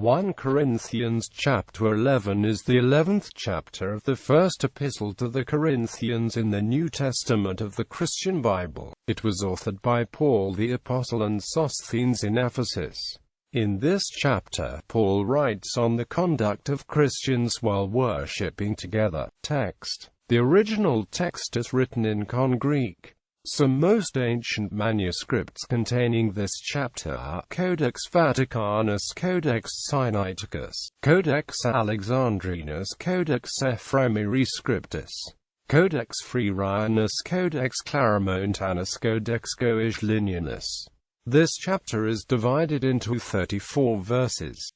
1 Corinthians chapter 11 is the 11th chapter of the First Epistle to the Corinthians in the New Testament of the Christian Bible. It was authored by Paul the Apostle and Sosthenes in Ephesus. In this chapter, Paul writes on the conduct of Christians while worshipping together. Text. The original text is written in Greek. Some most ancient manuscripts containing this chapter are Codex Vaticanus, Codex Sinaiticus, Codex Alexandrinus, Codex Ephraemi Scriptus, Codex Freerianus, Codex Claromontanus, Codex Goeslinianus. This chapter is divided into 34 verses.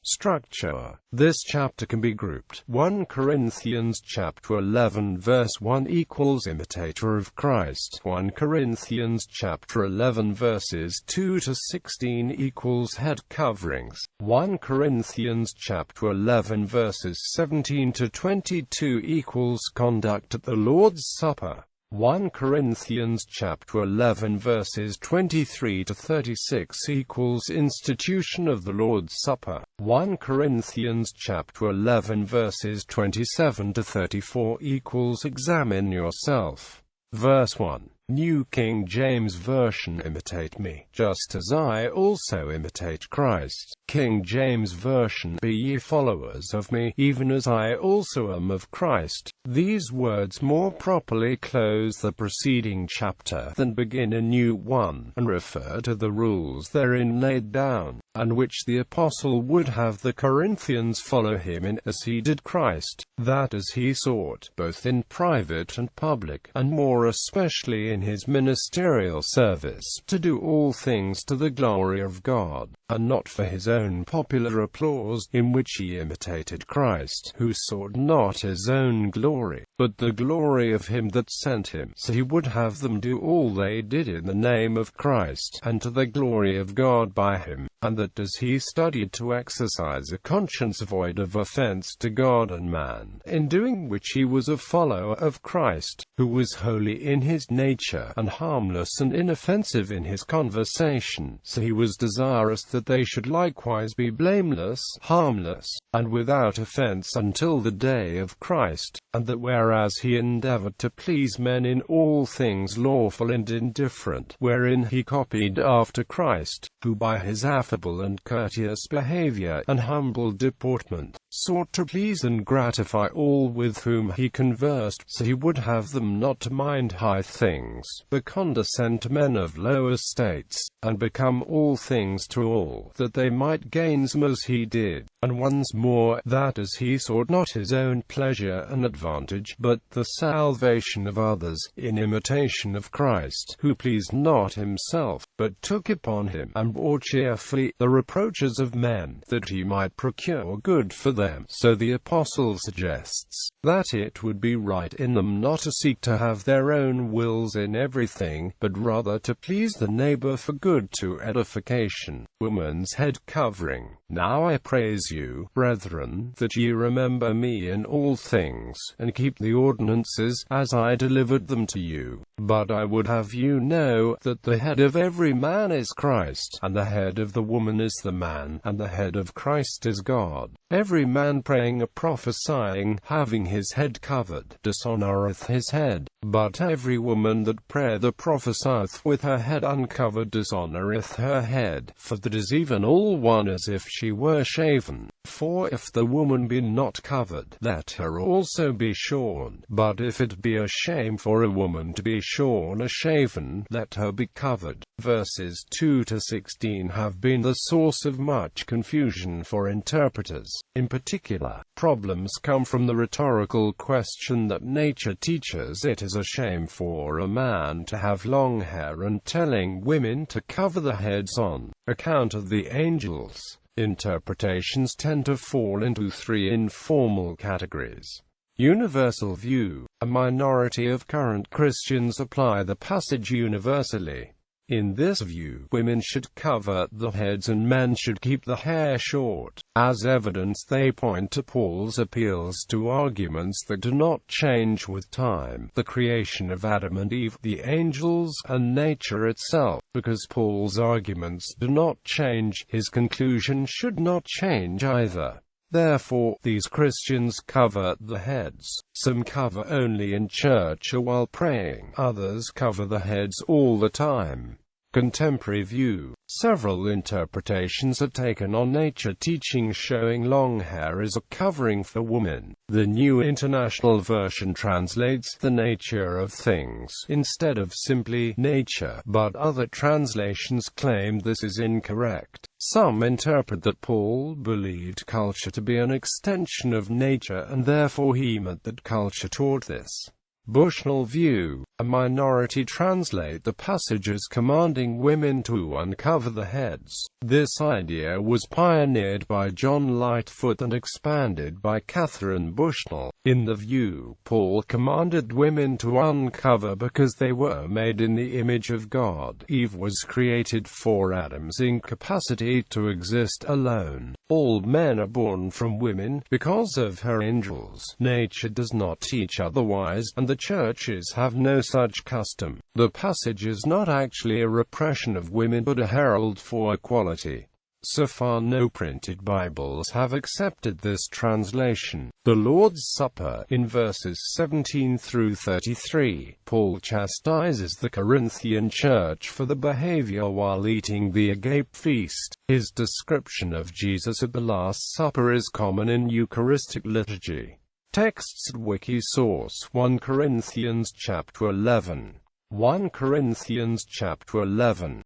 Structure. This chapter can be grouped. 1 Corinthians chapter 11 verse 1 equals imitator of Christ. 1 Corinthians chapter 11 verses 2 to 16 equals head coverings. 1 Corinthians chapter 11 verses 17 to 22 equals conduct at the Lord's Supper. 1 Corinthians chapter 11 verses 23 to 36 equals institution of the Lord's Supper. 1 Corinthians chapter 11 verses 27 to 34 equals examine yourself. Verse 1. New King James Version. Imitate me, just as I also imitate Christ. King James Version. Be ye followers of me, even as I also am of Christ. These words more properly close the preceding chapter than begin a new one, and refer to the rules therein laid down, and which the apostle would have the Corinthians follow him in, as he did Christ, that as he sought, both in private and public, and more especially in his ministerial service, to do all things to the glory of God, and not for his own popular applause, in which he imitated Christ, who sought not his own glory, but the glory of him that sent him. So he would have them do all they did in the name of Christ, and to the glory of God by him, and that as he studied to exercise a conscience void of offense to God and man, in doing which he was a follower of Christ, who was holy in his nature, and harmless and inoffensive in his conversation. So he was desirous that they should likewise be blameless, harmless, and without offense until the day of Christ, and that whereas he endeavored to please men in all things lawful and indifferent, wherein he copied after Christ, who by his affable and courteous behavior and humble deportment sought to please and gratify all with whom he conversed, so he would have them not to mind high things, but condescend to men of low estates, and become all things to all, that they might gain some as he did. And once more, that as he sought not his own pleasure and advantage, but the salvation of others, in imitation of Christ, who pleased not himself, but took upon him, and bore cheerfully, the reproaches of men, that he might procure good for them. So the apostle suggests that it would be right in them not to seek to have their own wills in everything, but rather to please the neighbor for good, to edification. Woman's head covering. Now I praise you, brethren, that ye remember me in all things, and keep the ordinances, as I delivered them to you. But I would have you know, that the head of every man is Christ, and the head of the woman is the man, and the head of Christ is God. Every man praying or prophesying, having his head covered, dishonoureth his head. But every woman that prayeth or prophesieth with her head uncovered dishonoureth her head, for that is even all one as if she were shaven. For if the woman be not covered, let her also be shorn. But if it be a shame for a woman to be shorn or shaven, let her be covered. Verses 2 to 16 have been the source of much confusion for interpreters. In particular, problems come from the rhetorical question that nature teaches it is a shame for a man to have long hair, and telling women to cover their heads on account of the angels. Interpretations tend to fall into three informal categories. Universal view. A minority of current Christians apply the passage universally. In this view, women should cover the heads and men should keep the hair short. As evidence, they point to Paul's appeals to arguments that do not change with time: the creation of Adam and Eve, the angels, and nature itself. Because Paul's arguments do not change, his conclusion should not change either. Therefore, these Christians cover the heads. Some cover only in church or while praying. Others cover the heads all the time. Contemporary view. Several interpretations are taken on nature teaching showing long hair as a covering for women. The New International Version translates the nature of things instead of simply nature, but other translations claim this is incorrect. Some interpret that Paul believed culture to be an extension of nature, and therefore he meant that culture taught this. Bushnell view. A minority translate the passages commanding women to uncover the heads. This idea was pioneered by John Lightfoot and expanded by Catherine Bushnell. In the view, Paul commanded women to uncover because they were made in the image of God. Eve was created for Adam's incapacity to exist alone. All men are born from women, because of her angels. Nature does not teach otherwise, and the churches have no such custom. The passage is not actually a repression of women but a herald for equality. So far no printed Bibles have accepted this translation. The Lord's Supper. In verses 17 through 33, Paul chastises the Corinthian church for the behavior while eating the agape feast. His description of Jesus at the Last Supper is common in Eucharistic liturgy. Texts at Wiki source 1 Corinthians chapter 11. 1 Corinthians chapter 11.